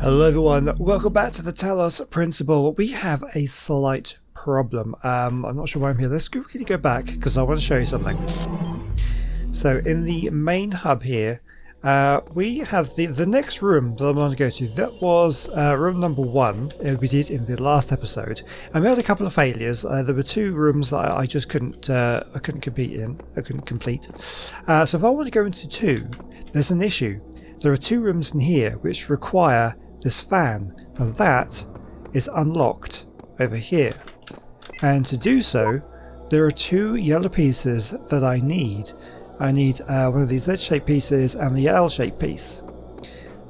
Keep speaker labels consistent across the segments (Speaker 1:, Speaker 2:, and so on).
Speaker 1: Hello everyone, welcome back to the Talos Principle. We have a slight problem. I'm not sure why I'm here. Let's quickly go back because I want to show you something. So in the main hub here, we have the next room that I want to go to. That was room number 1 we did in the last episode, and we had a couple of failures. There were 2 rooms that I just couldn't complete. So if I want to go into 2, there's an issue. There are 2 rooms in here which require this fan, and that is unlocked over here. And to do so, there are 2 yellow pieces that I need. I need one of these Z-shaped pieces and the L-shaped piece.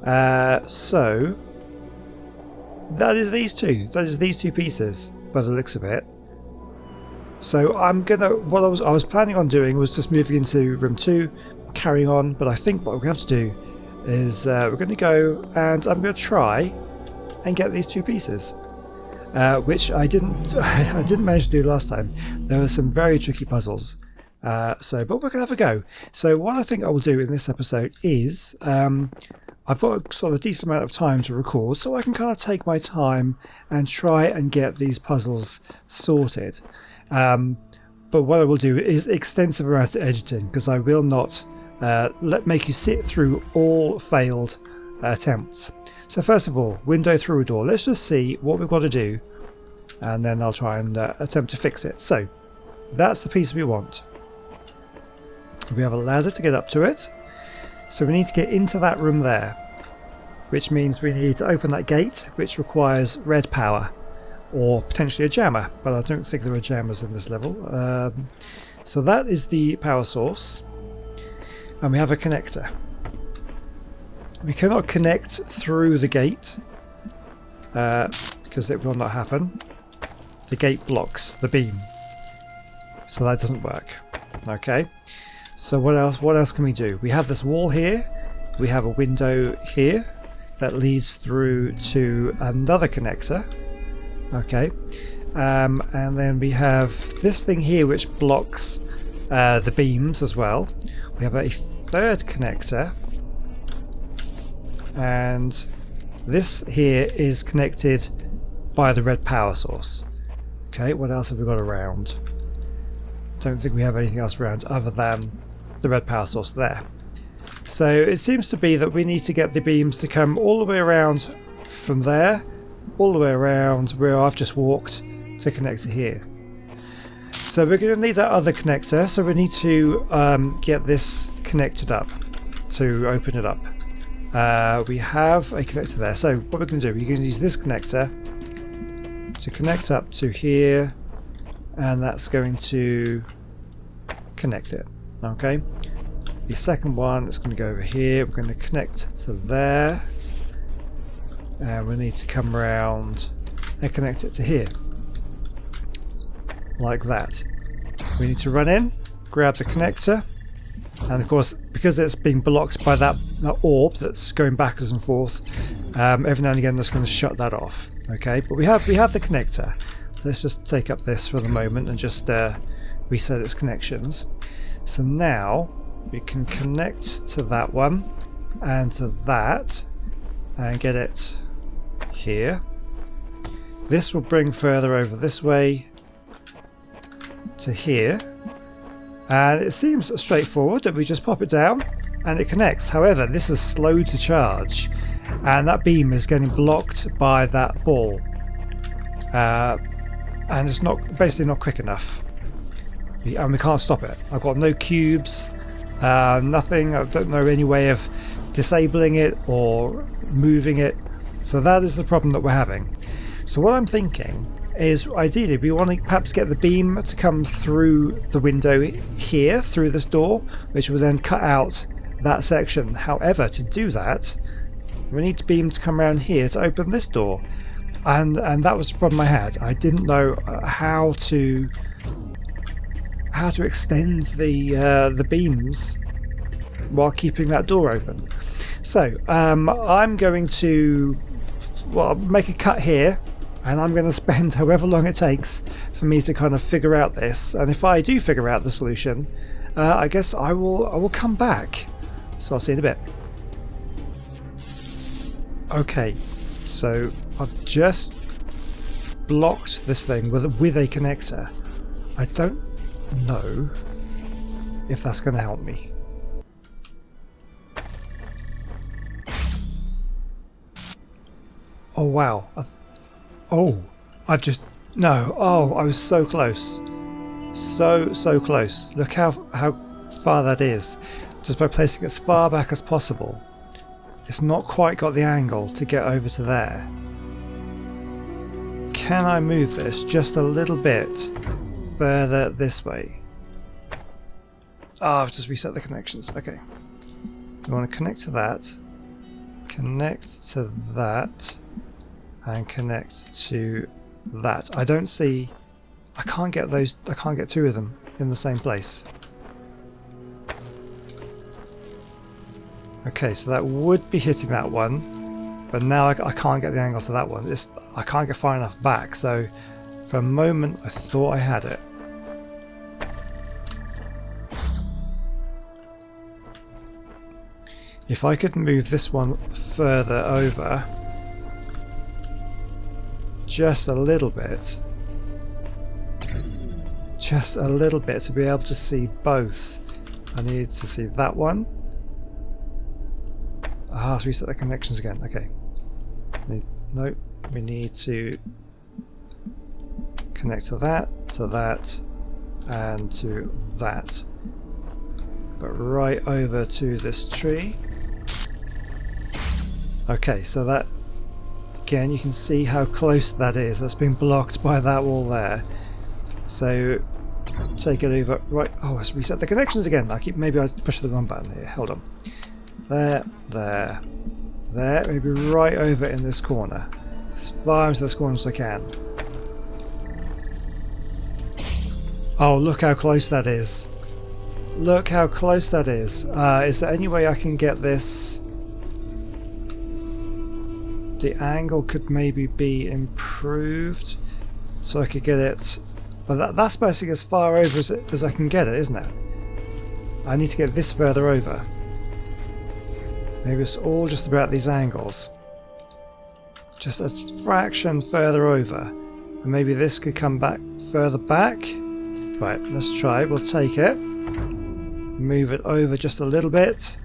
Speaker 1: So that is these 2. That is these 2 pieces, by the looks of it. So I'm gonna. What I was planning on doing was just moving into room 2, carrying on. But I think what we have to do is we're going to go and I'm going to try and get these 2 pieces, which I didn't manage to do last time. There were some very tricky puzzles. But we're going to have a go. So what I think I will do in this episode is I've got sort of a decent amount of time to record, so I can kind of take my time and try and get these puzzles sorted. But what I will do is extensive amount of editing, because I will not make you sit through all failed attempts. So first of all, window through a door. Let's just see what we've got to do, and then I'll try and attempt to fix it. So that's the piece we want. We have a ladder to get up to it, so we need to get into that room there, which means we need to open that gate, which requires red power or potentially a jammer, but I don't think there are jammers in this level. So that is the power source, and we have a connector. We cannot connect through the gate because it will not happen. The gate blocks the beam, so that doesn't work. Okay. So what else can we do? We have this wall here, we have a window here that leads through to another connector. Okay, and then we have this thing here which blocks the beams as well. We have a 3rd connector, and this here is connected by the red power source. Okay, what else have we got around? Don't think we have anything else around other than the red power source there. So it seems to be that we need to get the beams to come all the way around from there, all the way around where I've just walked to connect to here. So we're going to need that other connector, so we need to get this connected up to open it up. We have a connector there, so what we're going to do, we're going to use this connector to connect up to here, and that's going to connect it. Okay, the second one is going to go over here. We're going to connect to there, and we need to come around and connect it to here, like that. We need to run in, grab the connector, and of course, because it's being blocked by that orb that's going backwards and forth, every now and again that's going to shut that off. Okay, but we have the connector. Let's just take up this for the moment and just reset its connections. So now we can connect to that one and to that and get it here. This will bring further over this way to here, and it seems straightforward that we just pop it down and it connects. However, this is slow to charge, and that beam is getting blocked by that ball, and it's basically not quick enough. And we can't stop it. I've got no cubes, nothing. I don't know any way of disabling it or moving it. So that is the problem that we're having. So what I'm thinking is, ideally, we want to perhaps get the beam to come through the window here, through this door, which will then cut out that section. However, to do that, we need the beam to come around here to open this door. And that was the problem I had. I didn't know how to extend the beams while keeping that door open. So I'm going to make a cut here, and I'm going to spend however long it takes for me to kind of figure out this. And if I do figure out the solution, I guess I will come back. So I'll see you in a bit. Okay, So I've just blocked this thing with a connector. I don't know if that's going to help me. Oh wow. I was so close. So close. Look how far that is. Just by placing it as far back as possible. It's not quite got the angle to get over to there. Can I move this just a little bit further this way? I've just reset the connections. Okay. You want to connect to that, connect to that, and connect to that. I can't get two of them in the same place. Okay, so that would be hitting that one, but now I can't get the angle to that one. I can't get far enough back, so for a moment I thought I had it. If I could move this one further over, just a little bit to be able to see both. I need to see that one. Let's reset the connections again. Okay. No, we need to connect to that, and to that. But right over to this tree. Okay, so that, again, you can see how close that is. That's been blocked by that wall there. So take it over. Right. Oh, let's reset the connections again. Maybe I was pushing the wrong button here. Hold on. There. Maybe right over in this corner. As far into this corner as I can. Oh, look how close that is. Look how close that is. Is there any way I can get this? The angle could maybe be improved so I could get it. But that's basically as far over as I can get it, isn't it? I need to get this further over. Maybe it's all just about these angles. Just a fraction further over. And maybe this could come back further back. Right, let's try. We'll take it. Move it over just a little bit.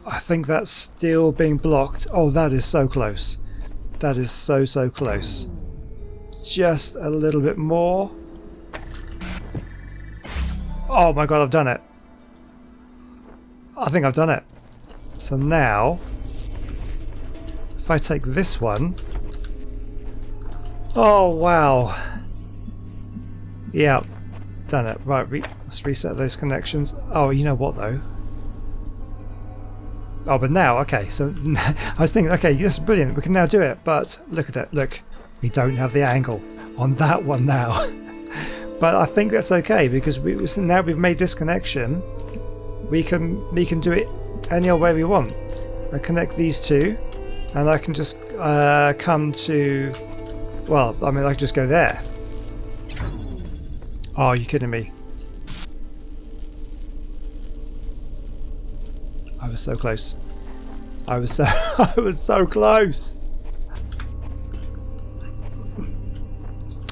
Speaker 1: I think that's still being blocked. Oh, that is so close. That is so close. Just a little bit more. Oh my god, I've done it. I think I've done it. So now, if I take this one. Oh wow. Yeah, done it. Right, let's reset those connections. Oh, you know what though? Oh, but now, okay, so I was thinking, okay, this is brilliant, we can now do it, but look at it, look, we don't have the angle on that one now. But I think that's okay, because now we've made this connection, we can do it any old way we want. I connect these two, and I can just come to, well, I mean, I can just go there. Oh, are you kidding me? I was so close. I was so close.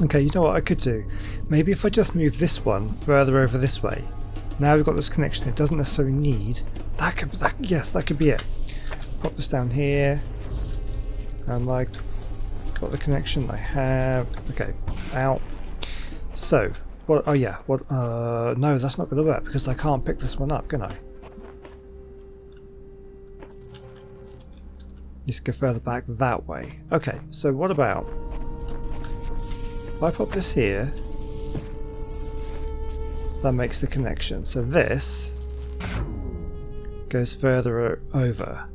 Speaker 1: Okay, you know what I could do? Maybe if I just move this one further over this way. Now we've got this connection. It doesn't necessarily need yes, that could be it. Pop this down here, and like got the connection I have. Okay, out. So what? Oh yeah. What? No, that's not going to work because I can't pick this one up, can I? Just go further back that way. Okay, so what about if I pop this here? That makes the connection. So this goes further over.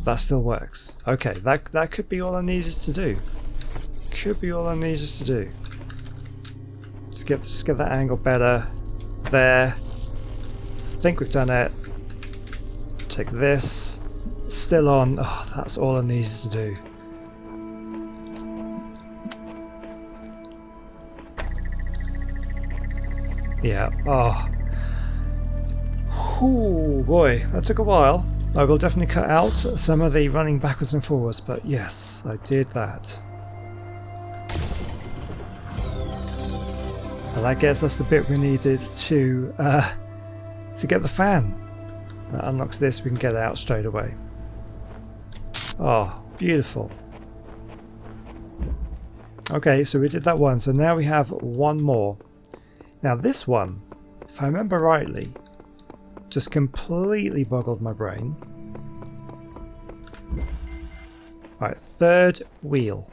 Speaker 1: That still works. Okay, that could be all I needed to do. Could be all I needed to do. Just get that angle better. There. I think we've done it. Take this. Still on. Oh, that's all I needed to do. Yeah. Oh. Oh boy, that took a while. I will definitely cut out some of the running backwards and forwards, but yes, I did that. And that gets us the bit we needed to get the fan. That unlocks this, we can get out straight away. Oh, beautiful. Okay, so we did that one, so now we have one more. Now this one, if I remember rightly, just completely boggled my brain. Right, third wheel.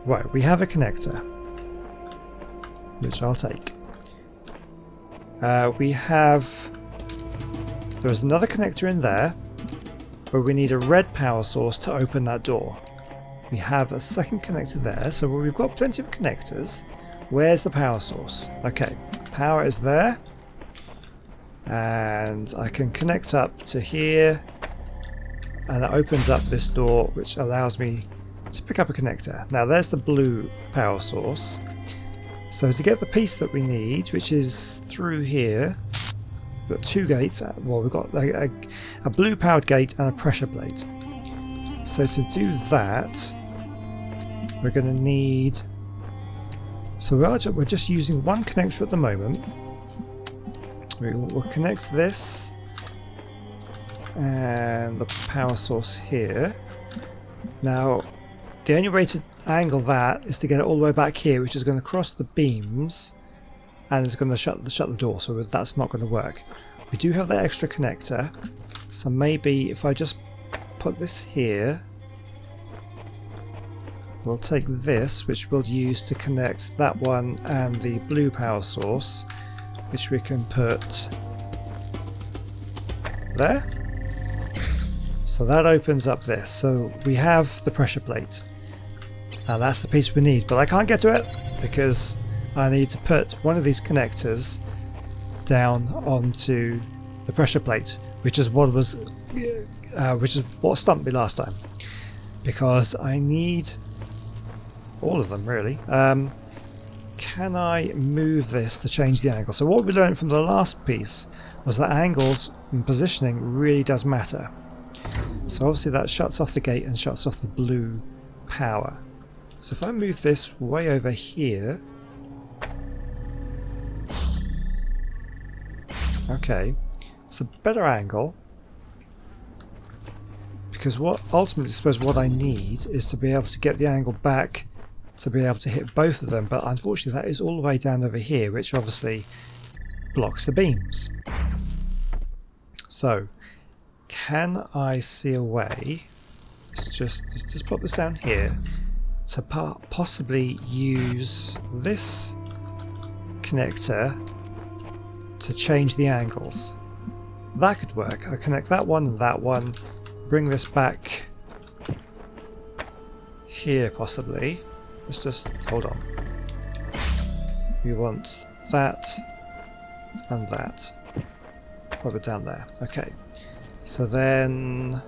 Speaker 1: Right, we have a connector, which I'll take. There's another connector in there, but we need a red power source to open that door. We have a second connector there, so we've got plenty of connectors. Where's the power source? Okay, power is there, and I can connect up to here, and it opens up this door, which allows me to pick up a connector. Now there's the blue power source. So to get the piece that we need, which is through here, we've got two gates. Well, we've got a blue powered gate and a pressure plate. So to do that, we're going to need... So we're just using one connector at the moment. We'll connect this and the power source here. Now, the only way to angle that is to get it all the way back here, which is going to cross the beams and it's going to shut the door, so that's not going to work. We do have that extra connector, so maybe if I just put this here, we'll take this, which we'll use to connect that one and the blue power source, which we can put there. So that opens up this. So we have the pressure plate. And that's the piece we need. But I can't get to it because I need to put one of these connectors down onto the pressure plate, which is what stumped me last time. Because I need all of them really. Can I move this to change the angle? So what we learned from the last piece was that angles and positioning really does matter. So obviously that shuts off the gate and shuts off the blue power. So if I move this way over here, okay, it's a better angle, because what ultimately, I suppose what I need is to be able to get the angle back to be able to hit both of them, but unfortunately that is all the way down over here, which obviously blocks the beams. So can I see a way to just put this down here to possibly use this connector to change the angles? That could work. I connect that one and that one, bring this back here possibly. Let's just hold on. We want that and that. Put it down there. Okay. So then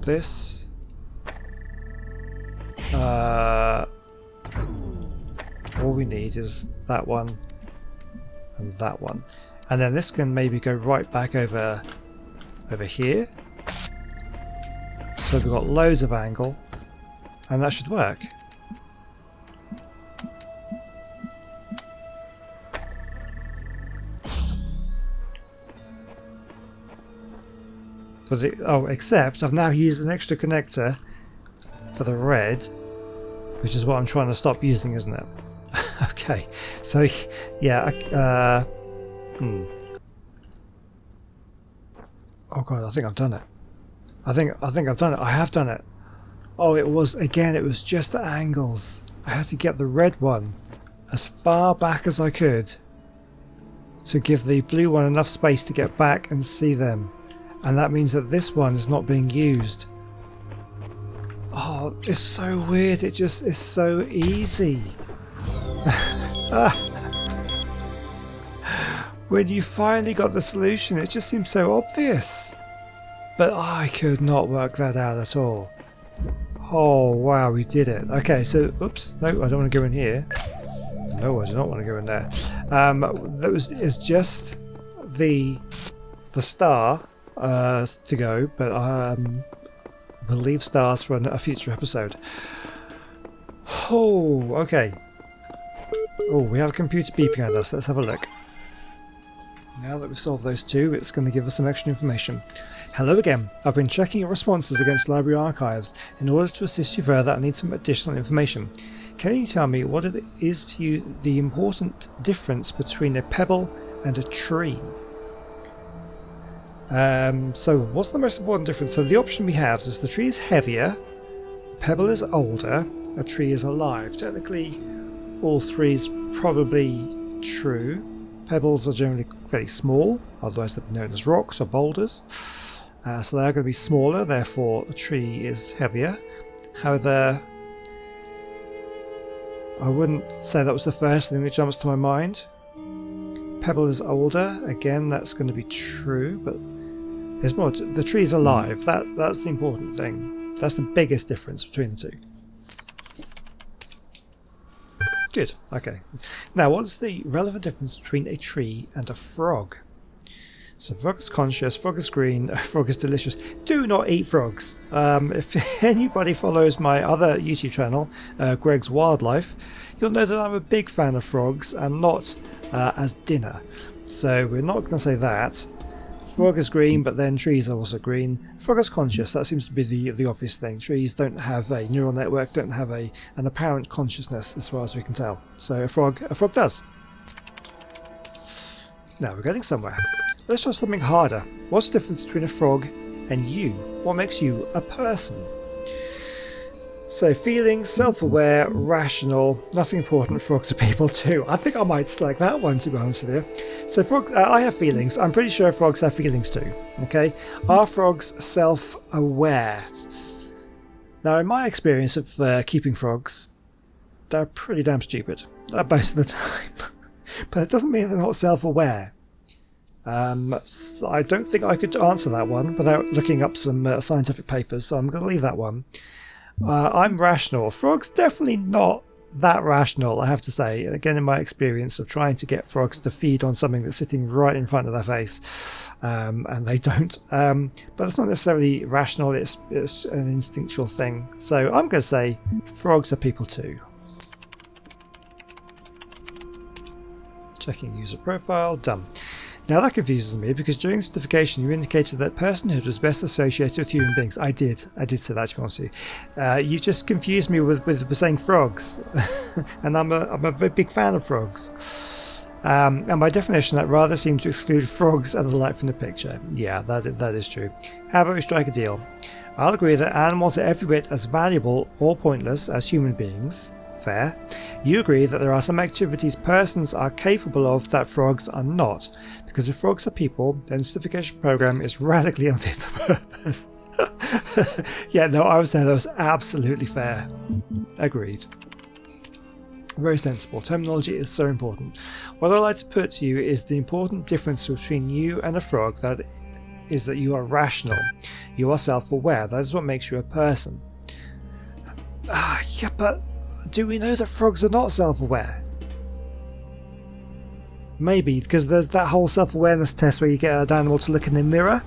Speaker 1: this. All we need is that one and that one, and then this can maybe go right back over here. So we've got loads of angle, and that should work. Except I've now used an extra connector for the red, which is what I'm trying to stop using, isn't it? Okay, so yeah, oh god, I think I've done it. I think I've done it. I have done it. Oh, it was just the angles. I had to get the red one as far back as I could to give the blue one enough space to get back and see them. And that means that this one is not being used. Oh, it's so weird. It just is so easy. When you finally got the solution, it just seems so obvious. But I could not work that out at all. Oh wow, we did it. Okay, so oops, no, I don't want to go in here. No, I do not want to go in there. It's just the star to go, but we'll leave stars for a future episode. Oh, okay. Oh, we have a computer beeping at us. Let's have a look. Now that we've solved those two, it's going to give us some extra information. Hello again. I've been checking your responses against library archives. In order to assist you further, I need some additional information. Can you tell me what it is to you the important difference between a pebble and a tree? So what's the most important difference? So the option we have is the tree is heavier, pebble is older, a tree is alive. Technically, all three is probably true. Pebbles are generally very small, otherwise they're known as rocks or boulders. So they're going to be smaller, therefore the tree is heavier. However, I wouldn't say that was the first thing that jumps to my mind. Pebble is older, again that's going to be true, but it's more the tree is alive. That's the important thing. That's the biggest difference between the two. Good, okay. Now, what's the relevant difference between a tree and a frog? So, frog is conscious, frog is green, frog is delicious. Do not eat frogs. If anybody follows my other YouTube channel, Greg's Wildlife, you'll know that I'm a big fan of frogs and not as dinner. So, we're not going to say that. Frog is green, but then trees are also green. Frog is conscious. That seems to be the obvious thing. Trees don't have a neural network, don't have an apparent consciousness, as far as we can tell. So a frog does. Now we're getting somewhere. Let's try something harder. What's the difference between a frog and you? What makes you a person? So feeling, self-aware, rational, nothing important. Frogs are people too. I think I might select that one, to be honest with you. So frog, I have feelings. I'm pretty sure frogs have feelings too. Okay, are frogs self-aware? Now, in my experience of keeping frogs, they're pretty damn stupid most of the time. But it doesn't mean they're not self-aware. So I don't think I could answer that one without looking up some scientific papers. So I'm going to leave that one. I'm rational. Frogs definitely not that rational, I have to say. Again, in my experience of trying to get frogs to feed on something that's sitting right in front of their face, and they don't. But it's not necessarily rational. It's an instinctual thing. So I'm going to say frogs are people too. Checking user profile. Done. Now that confuses me because during certification you indicated that personhood was best associated with human beings. I did say that, to be honest with you. You just confused me with saying frogs, and I'm a very big fan of frogs. And by definition that rather seemed to exclude frogs and the like from the picture. Yeah, that is true. How about we strike a deal? I'll agree that animals are every bit as valuable or pointless as human beings. Fair. You agree that there are some activities persons are capable of that frogs are not. Because if frogs are people, then the certification program is radically unfit for purpose. Yeah, no, I would say that was absolutely fair. Agreed. Very sensible. Terminology is so important. What I'd like to put to you is the important difference between you and a frog, that is that you are rational. You are self-aware. That is what makes you a person. Yeah, but do we know that frogs are not self-aware? Maybe, because there's that whole self-awareness test where you get an animal to look in the mirror,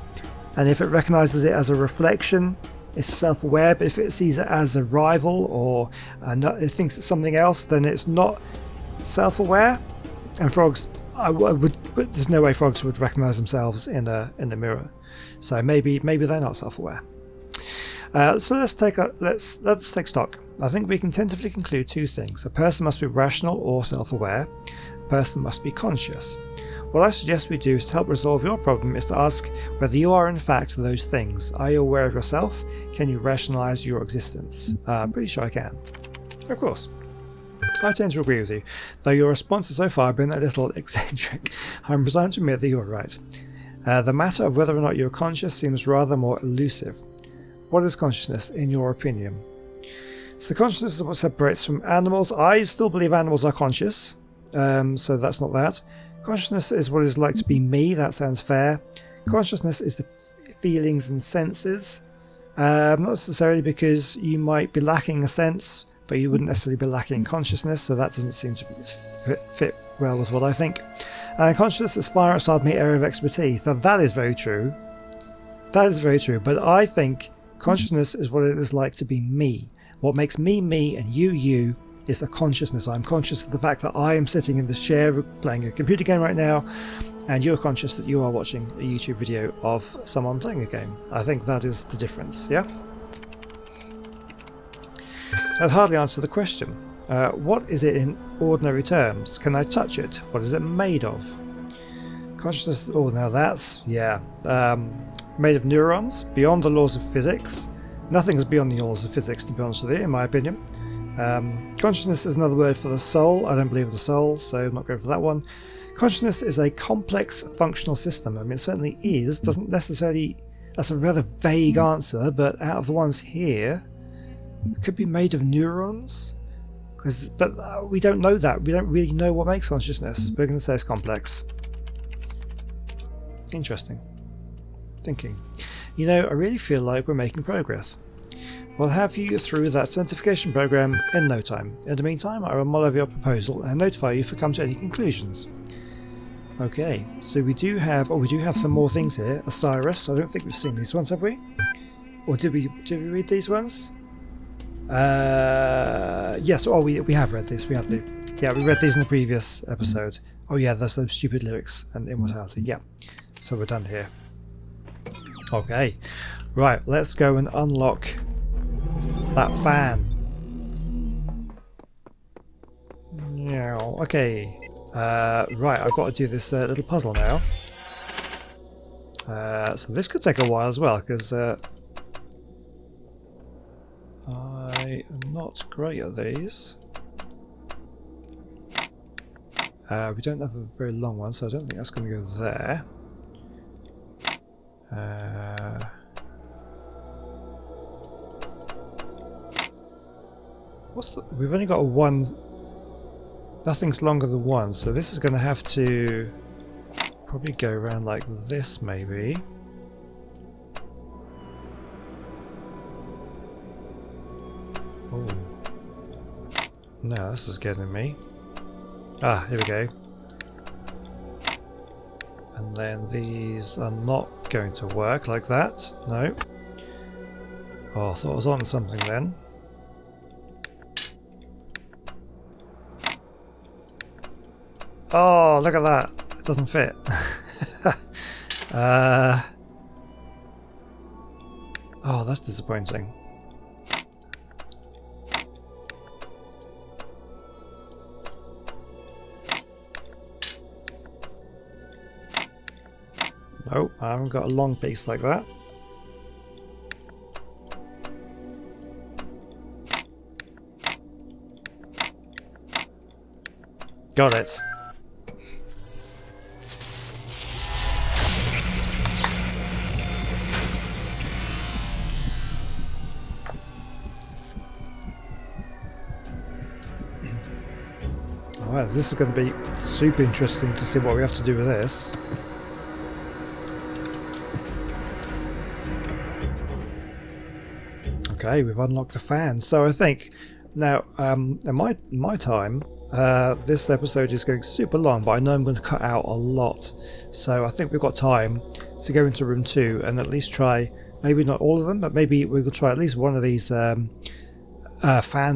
Speaker 1: and if it recognises it as a reflection, it's self-aware, but if it sees it as a rival or it thinks it's something else, then it's not self-aware. And frogs, there's no way frogs would recognise themselves in the mirror. So maybe they're not self-aware. So let's take stock. I think we can tentatively conclude two things. A person must be rational or self-aware. A person must be conscious. What I suggest we do to help resolve your problem is to ask whether you are in fact those things. Are you aware of yourself? Can you rationalise your existence? I'm pretty sure I can. Of course. I tend to agree with you, though your responses so far have been a little eccentric. I'm resigned to admit that you are right. The matter of whether or not you're conscious seems rather more elusive. What is consciousness, in your opinion? So consciousness is what separates from animals. I still believe animals are conscious, so that's not that. Consciousness is what it's like to be me. That sounds fair. Consciousness is the feelings and senses. Not necessarily, because you might be lacking a sense, but you wouldn't necessarily be lacking consciousness, so that doesn't seem to fit well with what I think. And consciousness is far outside my area of expertise. Now that is very true. That is very true, but I think consciousness is what it is like to be me. What makes me me and you is the consciousness. I'm conscious of the fact that I am sitting in this chair playing a computer game right now, and you're conscious that you are watching a YouTube video of someone playing a game. I think that is the difference, yeah? That hardly answers the question. What is it in ordinary terms? Can I touch it? What is it made of? Consciousness, oh, now that's, yeah. Made of neurons, beyond the laws of physics. Nothing is beyond the laws of physics, to be honest with you, in my opinion. Consciousness is another word for the soul. I don't believe in the soul, so I'm not going for that one. Consciousness is a complex functional system. I mean, it certainly is. Doesn't necessarily... That's a rather vague answer, but out of the ones here, it could be made of neurons. But we don't know that. We don't really know what makes consciousness. We're going to say it's complex. Interesting. Thinking. You know, I really feel like we're making progress. We'll have you through that certification program in no time. In the meantime, I will mull over your proposal and notify you if we come to any conclusions. Okay, so we do have some more things here. Osiris, I don't think we've seen these ones, have we? Or did we read these ones? Yes, oh, we have read this. We read these in the previous episode. Oh yeah, there's those stupid lyrics and immortality. Yeah, so we're done here. Okay, right, let's go and unlock that fan. Yeah, okay. Right, I've got to do this little puzzle now. So this could take a while as well, because I am not great at these. We don't have a very long one, so I don't think that's going to go there. We've only got a one. Nothing's longer than one, so this is going to have to probably go around like this, maybe. Oh no, this is getting me. Ah, here we go. And then these are not going to work like that. No. Oh, I thought I was on something then. Oh, look at that. It doesn't fit. Oh, that's disappointing. No, I haven't got a long piece like that. Got it. Alright, this is going to be super interesting to see what we have to do with this. Okay, we've unlocked the fan. So I think now, in my time, this episode is going super long, but I know I'm going to cut out a lot. So I think we've got time to go into room 2 and at least try, maybe not all of them, but maybe we will try at least one of these fan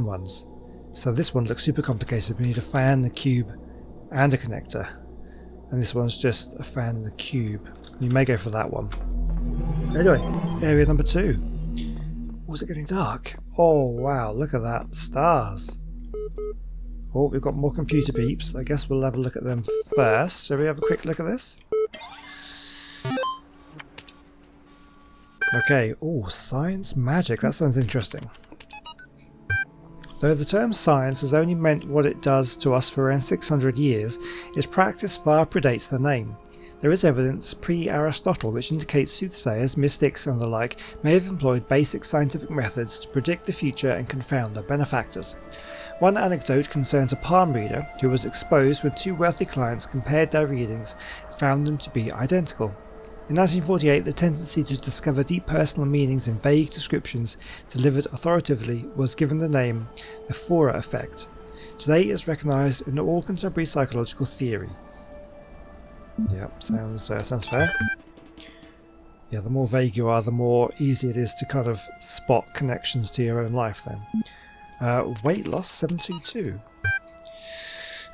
Speaker 1: ones. So this one looks super complicated. We need a fan, a cube, and a connector. And this one's just a fan and a cube. You may go for that one. Anyway, area number 2. Was it getting dark? Oh wow, look at that. Stars. Oh, we've got more computer beeps. I guess we'll have a look at them first. Shall we have a quick look at this? Okay. Oh, science magic. That sounds interesting. Though the term science has only meant what it does to us for around 600 years, its practice far predates the name. There is evidence pre-Aristotle which indicates soothsayers, mystics and the like may have employed basic scientific methods to predict the future and confound their benefactors. One anecdote concerns a palm reader who was exposed when two wealthy clients compared their readings and found them to be identical. In 1948, the tendency to discover deep personal meanings in vague descriptions delivered authoritatively was given the name the Forer effect. Today it is recognised in all contemporary psychological theory. Yep, sounds fair. Yeah, the more vague you are, the more easy it is to kind of spot connections to your own life then. Weight loss 722.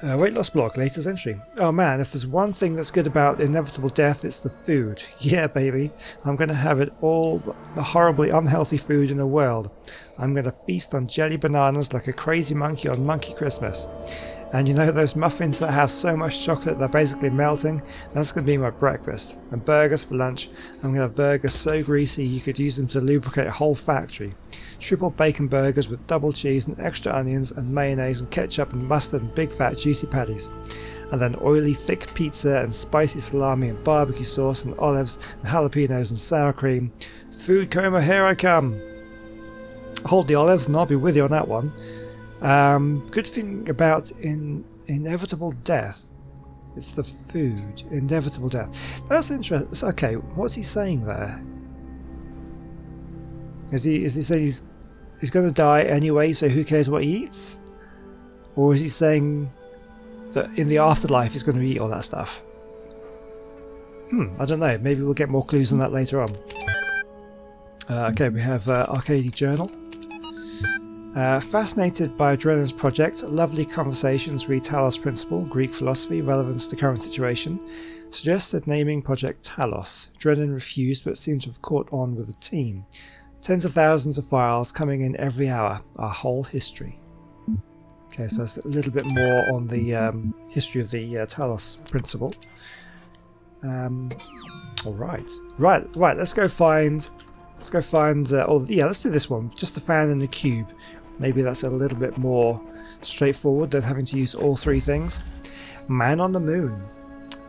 Speaker 1: Weight loss block, latest entry. Oh man, if there's one thing that's good about inevitable death, it's the food. Yeah, baby. I'm going to have it all the horribly unhealthy food in the world. I'm going to feast on jelly bananas like a crazy monkey on Monkey Christmas. And you know those muffins that have so much chocolate they're basically melting? That's going to be my breakfast. And burgers for lunch. I'm going to have burgers so greasy you could use them to lubricate a whole factory. Triple bacon burgers with double cheese and extra onions and mayonnaise and ketchup and mustard and big fat juicy patties. And then oily thick pizza and spicy salami and barbecue sauce and olives and jalapenos and sour cream. Food coma, here I come. Hold the olives and I'll be with you on that one. Good thing about inevitable death, it's the food. Inevitable death. That's interesting. Okay, what's he saying there? Is he saying he's going to die anyway, so who cares what he eats? Or is he saying that in the afterlife he's going to eat all that stuff? I don't know. Maybe we'll get more clues on that later on. Okay, we have Arcady Journal. Fascinated by Drennan's project, lovely conversations read Talos Principle, Greek philosophy, relevance to current situation. Suggested naming project Talos. Drennan refused but seems to have caught on with the team. Tens of thousands of files coming in every hour. Our whole history. Okay, so that's a little bit more on the history of the Talos Principle. All right. Let's go find. Let's do this one. Just the fan and the cube. Maybe that's a little bit more straightforward than having to use all three things. Man on the moon.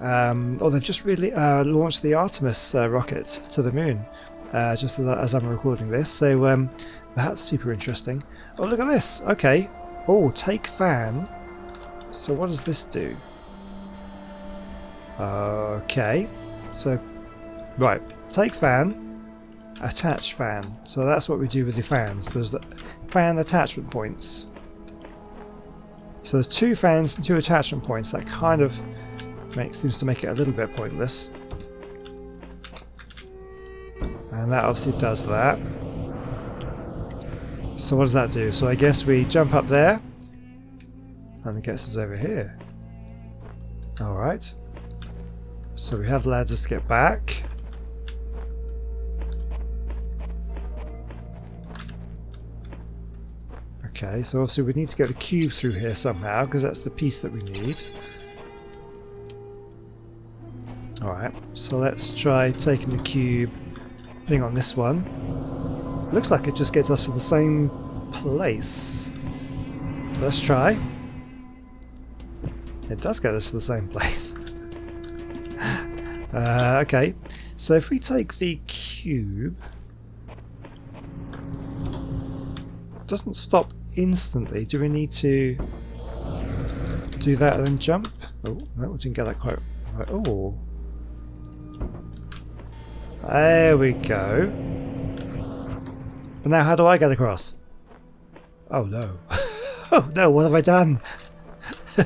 Speaker 1: They've just really launched the Artemis rocket to the moon, just as I'm recording this. So that's super interesting. Oh, look at this. Okay. Oh, take fan. So what does this do? Okay. So, right. Take fan. Attach fan. So that's what we do with the fans. There's the fan attachment points. So there's two fans and two attachment points. That kind of seems to make it a little bit pointless. And that obviously does that. So what does that do? So I guess we jump up there and it gets us over here. Alright. So we have ladders to get back. Okay, so obviously we need to get the cube through here somehow, because that's the piece that we need. Alright, so let's try taking the cube, putting on this one. Looks like it just gets us to the same place. Let's try. It does get us to the same place. Okay, so if we take the cube... It doesn't stop instantly. Do we need to do that and then jump? Oh, no, we didn't get that quite right. Oh, there we go. But now how do I get across? Oh no. Oh no, what have I done?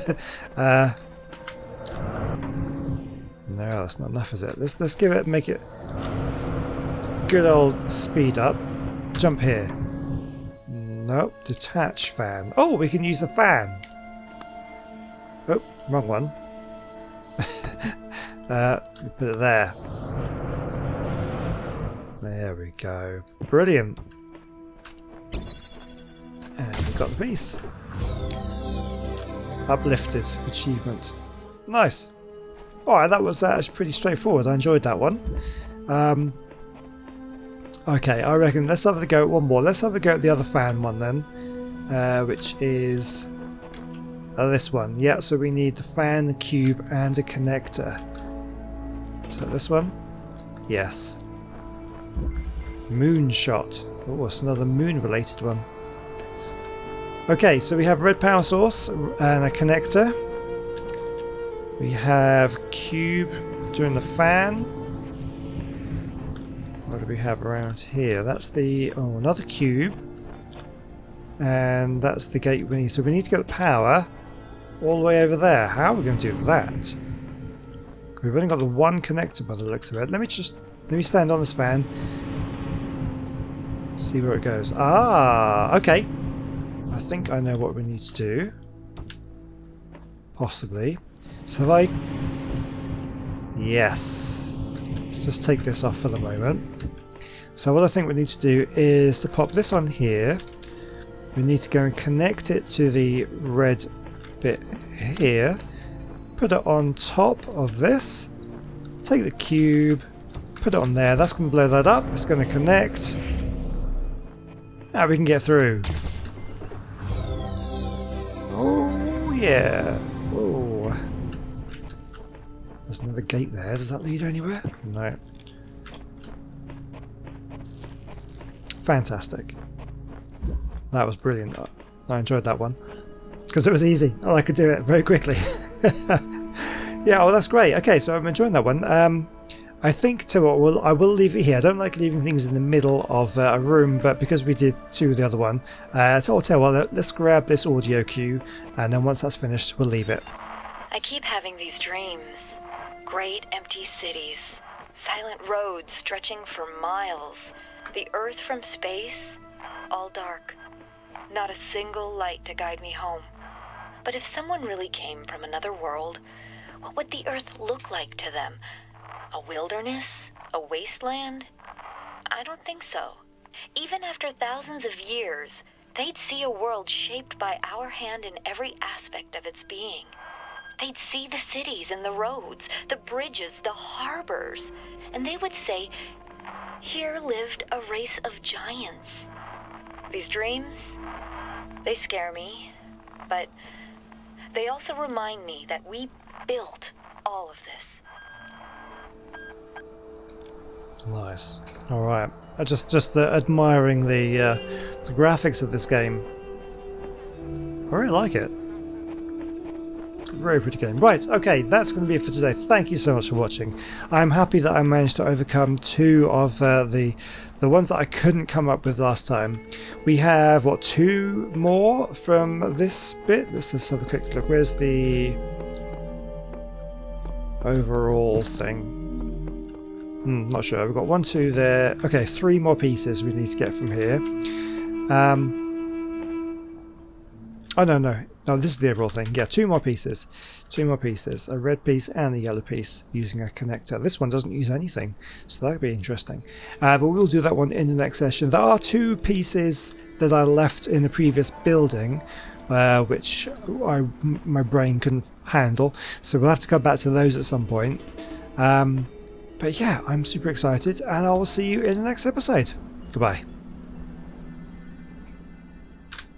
Speaker 1: No, that's not enough, is it? Let's give it, make it good old speed up. Jump here. Nope, detach fan. Oh, we can use the fan. Oh, wrong one. We put it there. There we go. Brilliant. And we got the piece. Uplifted achievement. Nice. Alright, that was actually pretty straightforward. I enjoyed that one. Okay, I reckon let's have a go at one more. Let's have a go at the other fan one then, which is this one. Yeah, so we need the fan, the cube, and a connector. So this one? Yes. Moonshot. Oh, it's another moon-related one. Okay, so we have red power source and a connector. We have cube doing the fan. do we have around here? That's the... oh, another cube. And that's the gate we need. So we need to get the power all the way over there. How are we going to do that? We've only got the one connector by the looks of it. Let me stand on this fan. See where it goes. Ah, okay. I think I know what we need to do. Possibly. So if I... yes. Let's just take this off for the moment. So what I think we need to do is to pop this on here. We need to go and connect it to the red bit here. Put it on top of this. Take the cube. Put it on there. That's going to blow that up. It's going to connect. Now we can get through. Oh yeah. Oh. There's another gate there. Does that lead anywhere? No. Fantastic. That was brilliant. I enjoyed that one because it was easy and I could do it very quickly. Yeah, well, that's great. Okay, so I'm enjoying that one. I think I will leave it here. I don't like leaving things in the middle of a room, but because we did two of the other one, so I'll tell you what, let's grab this audio cue, and then once that's finished, we'll leave it.
Speaker 2: I keep having these dreams. Great empty cities, silent roads stretching for miles, the earth from space, all dark. Not a single light to guide me home. But if someone really came from another world, what would the earth look like to them? A wilderness? A wasteland? I don't think so. Even after thousands of years, they'd see a world shaped by our hand in every aspect of its being. They'd see the cities and the roads, the bridges, the harbors, and they would say, here lived a race of giants. These dreams, they scare me, but they also remind me that we built all of this.
Speaker 1: Nice. All right. I just admiring the graphics of this game. I really like it. It's a very pretty game. Right. Okay. That's going to be it for today. Thank you so much for watching. I'm happy that I managed to overcome two of the ones that I couldn't come up with last time. We have what, two more from this bit. Let's just have a quick look. Where's the overall thing? Not sure. We've got 1, 2 there. Okay, 3 more pieces we need to get from here. Oh no, this is the overall thing. Yeah, 2 more pieces. 2 more pieces. A red piece and a yellow piece using a connector. This one doesn't use anything, so that'll be interesting. But we'll do that one in the next session. There are 2 pieces that I left in the previous building, which my brain couldn't handle, so we'll have to come back to those at some point. But yeah, I'm super excited, and I will see you in the next episode. Goodbye.